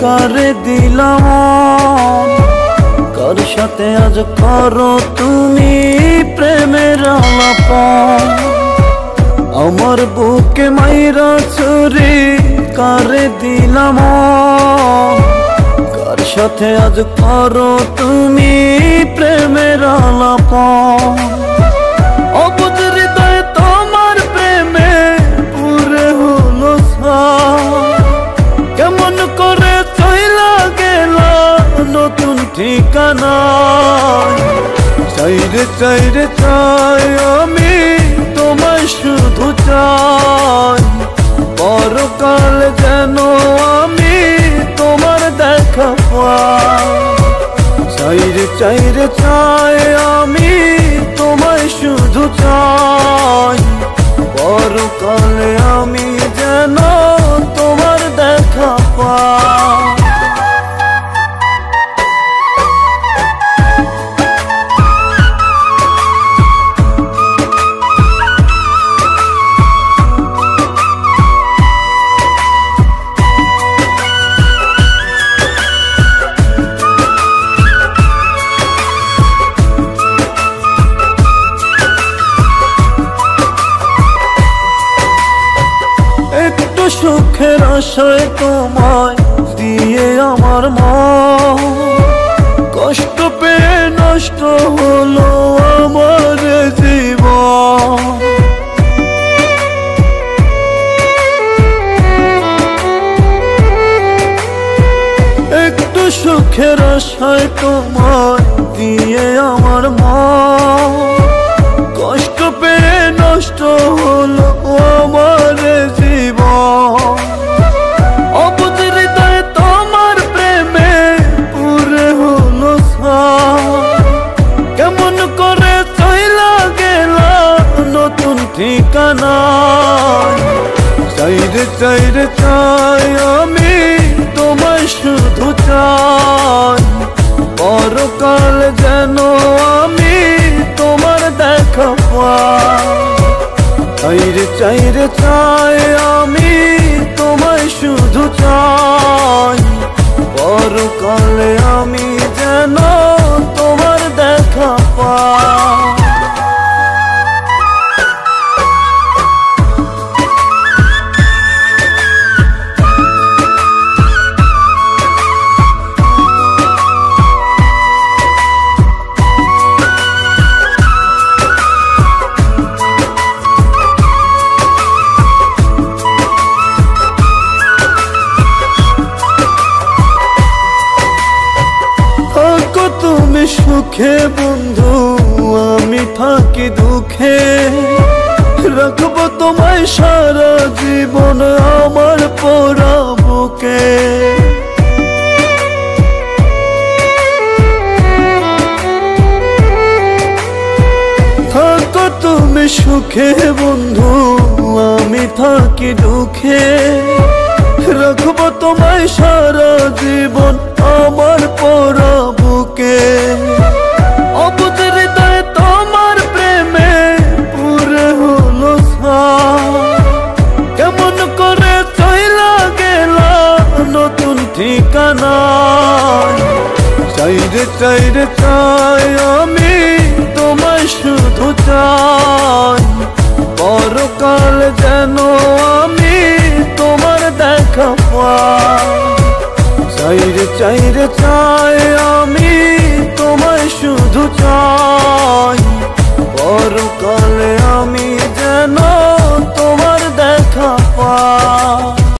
কারে দিলাম, কার সাথে আজ করো তুমি প্রেমের আলাপন। আমার বুকে মাইরা ছুরি কারে দিলাম, কার সাথে আজ করো তুমি প্রেমের আলাপন। অবুঝ হৃদয়ে তোমার প্রেমে পুরে হলো কেমন করে চইলা গেলা নতুন ঠিকানা। চাইরে চাইরে চাই আমি তোমায় শুধু চাই, পরকাল যেন আমি তোমার দেখা পাই। চাইরে চাইরে চাই আমি তোমায় শুধু চাই, পরকালে আমি যেন তোমার দেখা পাই। সুখের আশায় তোমায় দিয়ে আমার মন, কষ্ট পেয়ে নষ্ট হলো আমার জীবন। একটু সুখের আশায় তোমায় দিয়ে আমার মন, কষ্ট পেয়ে নষ্ট হলো আমার জীবন। অবুঝ হৃদয়ে তোমার প্রেমে পুরে হলো কেমন করে চইলা গেলা নতুন ঠিকানা। চাইরে চাইরে চাই আমি তোমায় শুধু চাই, পরকাল যেন আমি তোমার দেখা পাই। চাইরে চাইরে চাই আমি তোমায় শুধু চাই, পরকালে আমি যেন তোমার দেখা পাই। তুমি সুখে বন্ধু আমি থাকি দুঃখে, রাখবো তোমায় সারা জীবন আমার পোড়া বুকে। থাকো তুমি সুখে বন্ধু আমি থাকি দুঃখে, রাখবো তোমায় সারা জীবন আমার পোড়া বুকে। অবুঝ হৃদয়ে তোমার প্রেমে পুরে হলো কেমন করে চইলা গেলা নতুন ঠিকানা। চাইরে চাইরে চাই আমি তোমায় শুধু চাই, পরকাল যেন আমি তোমার দেখা পাই। চাইরে চাইরে চাই আমি তোমায় শুধু চাই, পরকালে আমি যেন তোমার দেখা পাই।